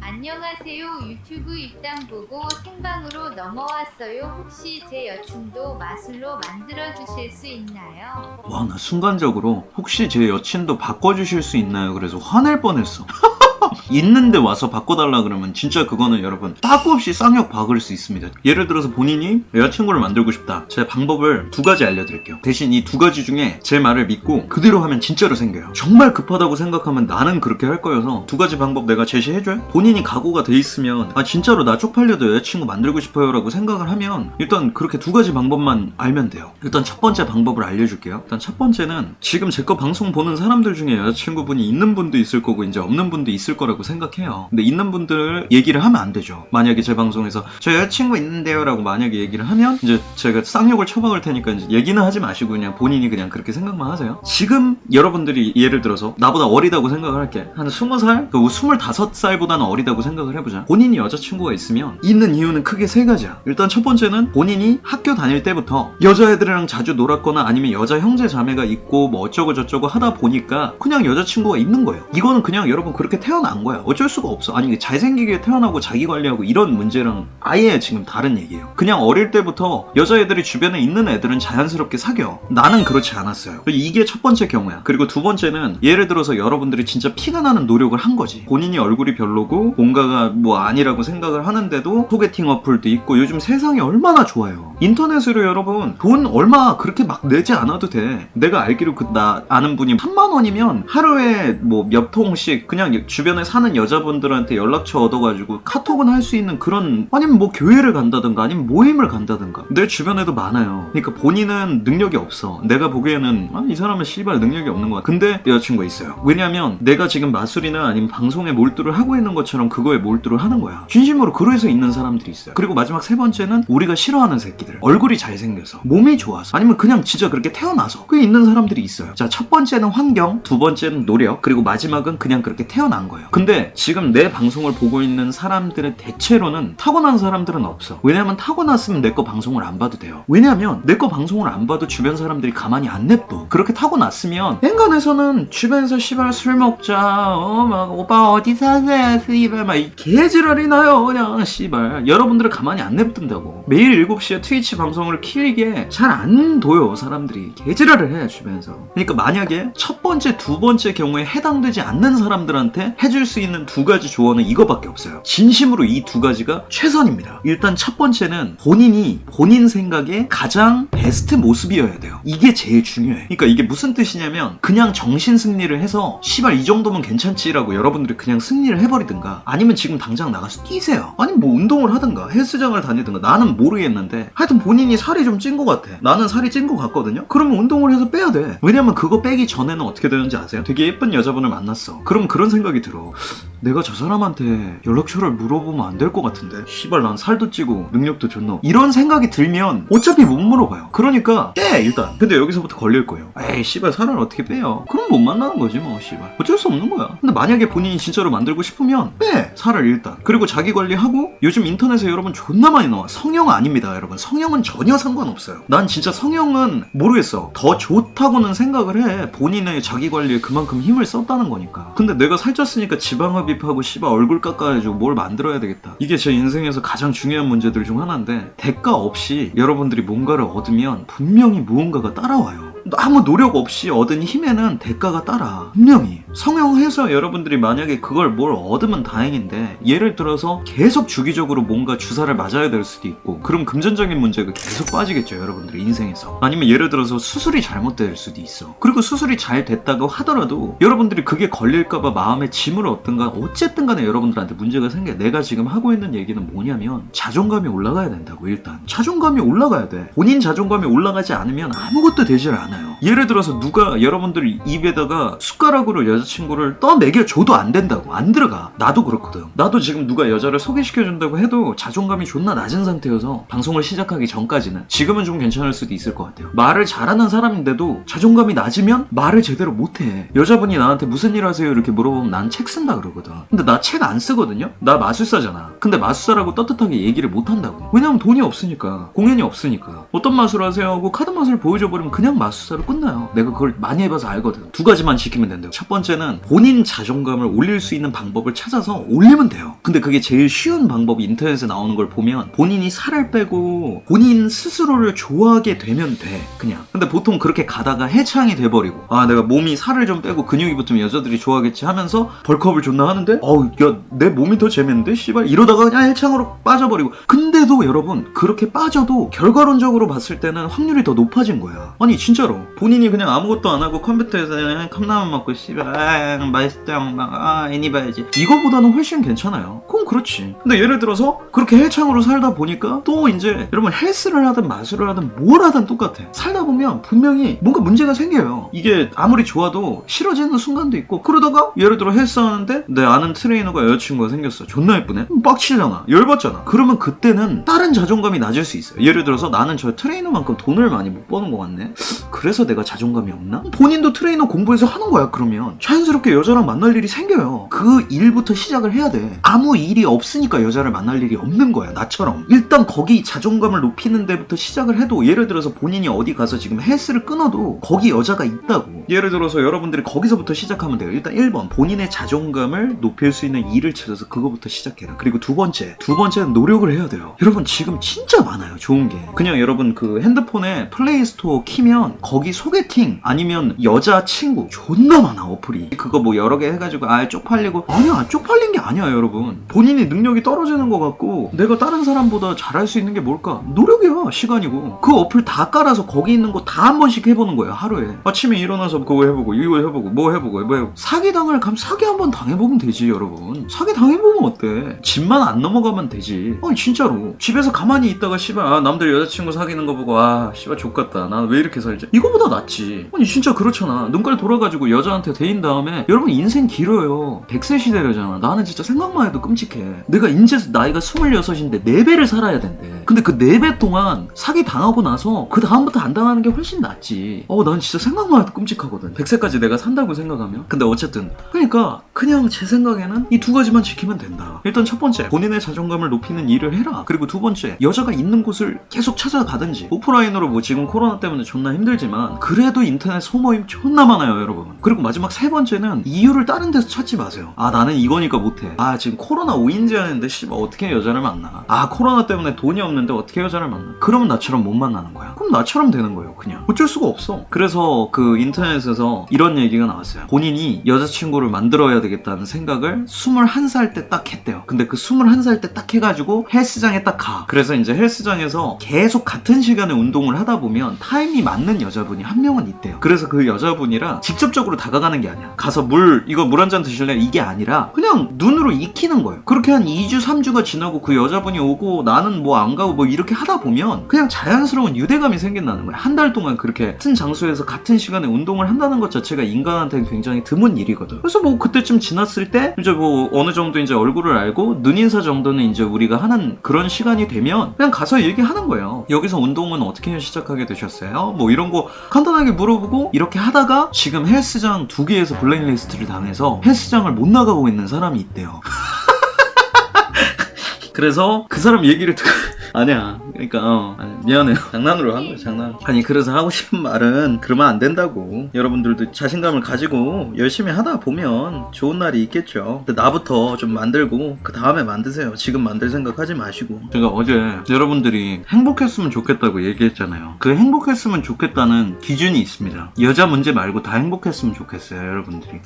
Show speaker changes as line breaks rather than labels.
안녕하세요. 유튜브 입당 보고 생방으로 넘어왔어요. 혹시 제 여친도 마술로 만들어주실 수 있나요?
와, 나 순간적으로 혹시 제 여친도 바꿔주실 수 있나요? 그래서 화낼 뻔했어. 있는데 와서 바꿔달라 그러면 진짜 그거는 여러분 빠꾸 없이 쌍욕 박을 수 있습니다. 예를 들어서 본인이 여자친구를 만들고 싶다. 제 방법을 두 가지 알려드릴게요. 대신 이 두 가지 중에 제 말을 믿고 그대로 하면 진짜로 생겨요. 정말 급하다고 생각하면 나는 그렇게 할 거여서 두 가지 방법 내가 제시해줘요. 본인이 각오가 돼 있으면 진짜로 나 쪽팔려도 여자친구 만들고 싶어요 라고 생각을 하면 일단 그렇게 두 가지 방법만 알면 돼요. 일단 첫 번째 방법을 알려줄게요. 일단 첫 번째는 지금 제 거 방송 보는 사람들 중에 여자친구분이 있는 분도 있을 거고 이제 없는 분도 있을 거라고 생각해요. 근데 있는 분들 얘기를 하면 안 되죠. 만약에 제 방송에서 저 여자친구 있는데요 라고 만약에 얘기를 하면 이제 제가 쌍욕을 쳐박을 테니까 이제 얘기는 하지 마시고 그냥 본인이 그냥 그렇게 생각만 하세요. 지금 여러분들이 예를 들어서 나보다 어리다고 생각을 할게. 한 20살? 25살보다는 어리다고 생각을 해보자. 본인이 여자친구가 있으면 있는 이유는 크게 세 가지야. 일단 첫 번째는 본인이 학교 다닐 때부터 여자애들이랑 자주 놀았거나 아니면 여자 형제 자매가 있고 뭐 어쩌고 저쩌고 하다 보니까 그냥 여자친구가 있는 거예요. 이거는 그냥 여러분 그렇게 태어난 거야. 어쩔 수가 없어. 아니 잘생기게 태어나고 자기 관리하고 이런 문제랑 아예 지금 다른 얘기예요. 그냥 어릴 때부터 여자애들이 주변에 있는 애들은 자연스럽게 사겨. 나는 그렇지 않았어요. 이게 첫 번째 경우야. 그리고 두 번째는 예를 들어서 여러분들이 진짜 피가 나는 노력을 한 거지. 본인이 얼굴이 별로고 뭔가가 뭐 아니라고 생각을 하는데도 소개팅 어플도 있고 요즘 세상이 얼마나 좋아요. 인터넷으로 여러분 돈 얼마 그렇게 막 내지 않아도 돼. 내가 알기로 나 아는 분이 3만 원이면 하루에 뭐 몇 통씩 그냥 주변에 사는 여자분들한테 연락처 얻어가지고 카톡은 할 수 있는 그런 아니면 뭐 교회를 간다든가 아니면 모임을 간다든가 내 주변에도 많아요. 그러니까 본인은 능력이 없어. 내가 보기에는 이 사람은 씨발 능력이 없는 거야. 근데 여자친구가 있어요. 왜냐면 내가 지금 마술이나 아니면 방송에 몰두를 하고 있는 것처럼 그거에 몰두를 하는 거야. 진심으로 그래서 있는 사람들이 있어요. 그리고 마지막 세 번째는 우리가 싫어하는 새끼들. 얼굴이 잘생겨서 몸이 좋아서 아니면 그냥 진짜 그렇게 태어나서 그게 있는 사람들이 있어요. 자, 첫 번째는 환경, 두 번째는 노력, 그리고 마지막은 그냥 그렇게 태어난 거예요. 근데 지금 내 방송을 보고 있는 사람들의 대체로는 타고난 사람들은 없어. 왜냐면 타고났으면 내 거 방송을 안 봐도 돼요. 왜냐면 내 거 방송을 안 봐도 주변 사람들이 가만히 안 냅둬. 그렇게 타고났으면 인간에서는 주변에서 씨발 술 먹자 막 오빠 어디 사세요 씨발 막 이 개지랄이 나요. 그냥 씨발 여러분들을 가만히 안 냅둔다고. 매일 7시에 트위치 방송을 키리게 잘 안 둬요. 사람들이 개지랄을 해 주변에서. 그러니까 만약에 첫 번째 두 번째 경우에 해당되지 않는 사람들한테 해줄 수 있는 두 가지 조언은 이거밖에 없어요. 진심으로 이 두 가지가 최선입니다. 일단 첫 번째는 본인이 본인 생각에 가장 베스트 모습이어야 돼요. 이게 제일 중요해. 그러니까 이게 무슨 뜻이냐면 그냥 정신 승리를 해서 씨발 이 정도면 괜찮지라고 여러분들이 그냥 승리를 해버리든가 아니면 지금 당장 나가서 뛰세요. 아니면 뭐 운동을 하든가 헬스장을 다니든가 나는 모르겠는데 하여튼 본인이 살이 좀 찐 것 같아. 나는 살이 찐 것 같거든요. 그러면 운동을 해서 빼야 돼. 왜냐면 그거 빼기 전에는 어떻게 되는지 아세요? 되게 예쁜 여자분을 만났어. 그럼 그런 생각이 들어. 내가 저 사람한테 연락처를 물어보면 안 될 것 같은데 씨발 난 살도 찌고 능력도 좋노 이런 생각이 들면 어차피 못 물어봐요. 그러니까 빼 일단. 근데 여기서부터 걸릴 거예요. 에이 씨발 살을 어떻게 빼요? 그럼 못 만나는 거지 뭐 씨발. 어쩔 수 없는 거야. 근데 만약에 본인이 진짜로 만들고 싶으면 빼 살을 일단. 그리고 자기 관리하고 요즘 인터넷에 여러분 존나 많이 나와. 성형 아닙니다 여러분. 성형은 전혀 상관없어요. 난 진짜 성형은 모르겠어. 더 좋다고는 생각을 해. 본인의 자기 관리에 그만큼 힘을 썼다는 거니까. 근데 내가 살쪘으니까 지방흡입하고 씨발 얼굴 깎아가지고 뭘 만들어야 되겠다. 이게 제 인생에서 가장 중요한 문제들 중 하나인데 대가 없이 여러분들이 뭔가를 얻으면 분명히 무언가가 따라와요. 아무 노력 없이 얻은 힘에는 대가가 따라. 분명히. 성형해서 여러분들이 만약에 그걸 뭘 얻으면 다행인데 예를 들어서 계속 주기적으로 뭔가 주사를 맞아야 될 수도 있고 그럼 금전적인 문제가 계속 빠지겠죠 여러분들의 인생에서. 아니면 예를 들어서 수술이 잘못될 수도 있어. 그리고 수술이 잘 됐다고 하더라도 여러분들이 그게 걸릴까봐 마음에 짐을 얻든가 어쨌든 간에 여러분들한테 문제가 생겨. 내가 지금 하고 있는 얘기는 뭐냐면 자존감이 올라가야 된다고. 일단 자존감이 올라가야 돼. 본인 자존감이 올라가지 않으면 아무것도 되질 않아요. 예를 들어서 누가 여러분들 입에다가 숟가락으로 여자친구를 떠먹여줘도 안 된다고. 안 들어가. 나도 그렇거든. 나도 지금 누가 여자를 소개시켜준다고 해도 자존감이 존나 낮은 상태여서 방송을 시작하기 전까지는. 지금은 좀 괜찮을 수도 있을 것 같아요. 말을 잘하는 사람인데도 자존감이 낮으면 말을 제대로 못해. 여자분이 나한테 무슨 일 하세요 이렇게 물어보면 난 책 쓴다 그러거든. 근데 나 책 안 쓰거든요. 나 마술사잖아. 근데 마술사라고 떳떳하게 얘기를 못 한다고. 왜냐면 돈이 없으니까. 공연이 없으니까. 어떤 마술 하세요 하고 카드 마술 보여줘버리면 그냥 마술사로 끝나요. 내가 그걸 많이 해봐서 알거든. 두 가지만 지키면 된다고. 첫 번째 번째는 본인 자존감을 올릴 수 있는 방법을 찾아서 올리면 돼요. 근데 그게 제일 쉬운 방법이 인터넷에 나오는 걸 보면 본인이 살을 빼고 본인 스스로를 좋아하게 되면 돼. 그냥. 근데 보통 그렇게 가다가 해창이 돼버리고 아 내가 몸이 살을 좀 빼고 근육이 붙으면 여자들이 좋아하겠지 하면서 벌크업을 존나 하는데 어우 야 내 몸이 더 재밌는데 씨발 이러다가 그냥 해창으로 빠져버리고 근데도 여러분 그렇게 빠져도 결과론적으로 봤을 때는 확률이 더 높아진 거야. 아니 진짜로 본인이 그냥 아무것도 안 하고 컴퓨터에서 그냥 컵라면 먹고 씨발 맛있다 막 애니 봐야지 이거보다는 훨씬 괜찮아요. 그럼 그렇지. 근데 예를 들어서 그렇게 해창으로 살다 보니까 또 이제 여러분 헬스를 하든 마술을 하든 뭘 하든 똑같아. 살다 보면 분명히 뭔가 문제가 생겨요. 이게 아무리 좋아도 싫어지는 순간도 있고 그러다가 예를 들어 헬스 하는데 내 아는 트레이너가 여자친구가 생겼어. 존나 예쁘네? 빡치잖아. 열받잖아. 그러면 그때는 다른 자존감이 낮을 수 있어요. 예를 들어서 나는 저 트레이너만큼 돈을 많이 못 버는 것 같네? 그래서 내가 자존감이 없나? 본인도 트레이너 공부해서 하는 거야. 그러면 자연스럽게 여자랑 만날 일이 생겨요. 그 일부터 시작을 해야 돼. 아무 일이 없으니까 여자를 만날 일이 없는 거야. 나처럼. 일단 거기 자존감을 높이는 데부터 시작을 해도 예를 들어서 본인이 어디 가서 지금 헬스를 끊어도 거기 여자가 있다고. 예를 들어서 여러분들이 거기서부터 시작하면 돼요. 일단 1번 본인의 자존감을 높일 수 있는 일을 찾아서 그거부터 시작해라. 그리고 두 번째는 노력을 해야 돼요. 여러분 지금 진짜 많아요. 좋은 게. 그냥 여러분 그 핸드폰에 플레이스토어 키면 거기 소개팅 아니면 여자 친구 존나 많아 어플이. 그거 뭐 여러 개 해가지고 쪽팔리고 아니야 쪽팔린 게 아니야 여러분. 본인이 능력이 떨어지는 것 같고 내가 다른 사람보다 잘할 수 있는 게 뭘까? 노력이야. 시간이고. 그 어플 다 깔아서 거기 있는 거 다 한 번씩 해보는 거예요. 하루에. 아침에 일어나서 그거 해보고 이거 해보고 뭐 해보고 뭐 해보고. 사기당할 감 사기 한번 당해보면 되지 여러분. 사기 당해보면 어때? 집만 안 넘어가면 되지. 아니 진짜로. 집에서 가만히 있다가 씨발 남들 여자친구 사귀는 거 보고 씨발 족같다. 난 왜 이렇게 살지? 이거보다 낫지. 아니 진짜 그렇잖아. 눈깔 돌아가지고 여자한테 대인 다음에 여러분 인생 길어요. 100세 시대라잖아. 나는 진짜 생각만 해도 끔찍해. 내가 인제 나이가 26인데 4배를 살아야 된대. 근데 그 4배 동안 사기 당하고 나서 그 다음부터 안 당하는 게 훨씬 낫지. 난 진짜 생각만 해도 끔찍하거든. 100세까지 내가 산다고 생각하면. 근데 어쨌든 그러니까 그냥 제 생각에는 이 두 가지만 지키면 된다. 일단 첫 번째 본인의 자존감을 높이는 일을 해라. 그리고 두 번째 여자가 있는 곳을 계속 찾아가든지. 오프라인으로 뭐 지금 코로나 때문에 존나 힘들지만 그래도 인터넷 소모임 존나 많아요 여러분. 그리고 마지막 세 번째는 이유를 다른 데서 찾지 마세요. 나는 이거니까 못해. 지금 코로나 5인제 하는데 씨발 어떻게 여자를 만나. 코로나 때문에 돈이 없는데 어떻게 여자를 만나. 그러면 나처럼 못 만나는 거야. 그럼 나처럼 되는 거예요 그냥. 어쩔 수가 없어. 그래서 그 인터넷에서 이런 얘기가 나왔어요. 본인이 여자친구를 만들어야 되겠다는 생각을 21살 때 딱 했대요. 근데 그 21살 때 딱 해가지고 헬스장에 딱 가. 그래서 이제 헬스장에서 계속 같은 시간에 운동을 하다 보면 타임이 맞는 여자분이 한 명은 있대요. 그래서 그 여자분이랑 직접적으로 다가가는 게 아니야. 가서 이거 물 한 잔 드실래? 이게 아니라 그냥 눈으로 익히는 거예요. 그렇게 한 2주 3주가 지나고 그 여자분이 오고 나는 뭐 안 가고 뭐 이렇게 하다 보면 그냥 자연스러운 유대감이 생긴다는 거야. 한 달 동안 그렇게 같은 장소에서 같은 시간에 운동을 한다는 것 자체가 인간한테는 굉장히 드문 일이거든. 그래서 뭐 그때쯤 지났을 때 이제 뭐 어느 정도 이제 얼굴을 알고 눈인사 정도는 이제 우리가 하는 그런 시간이 되면 그냥 가서 얘기하는 거예요. 여기서 운동은 어떻게 시작하게 되셨어요? 뭐 이런 거 간단하게 물어보고 이렇게 하다가 지금 헬스장 2개에서 블랙리스트를 당해서 헬스장을 못 나가고 있는 사람이 있대요. 그래서 그 사람 얘기를 듣고 아니야. 그러니까 미안해요. 장난으로 한 거야. 장난. 아니 그래서 하고 싶은 말은 그러면 안 된다고. 여러분들도 자신감을 가지고 열심히 하다 보면 좋은 날이 있겠죠. 근데 나부터 좀 만들고 그 다음에 만드세요. 지금 만들 생각 하지 마시고. 제가 어제 여러분들이 행복했으면 좋겠다고 얘기했잖아요. 그 행복했으면 좋겠다는 기준이 있습니다. 여자 문제 말고 다 행복했으면 좋겠어요 여러분들이.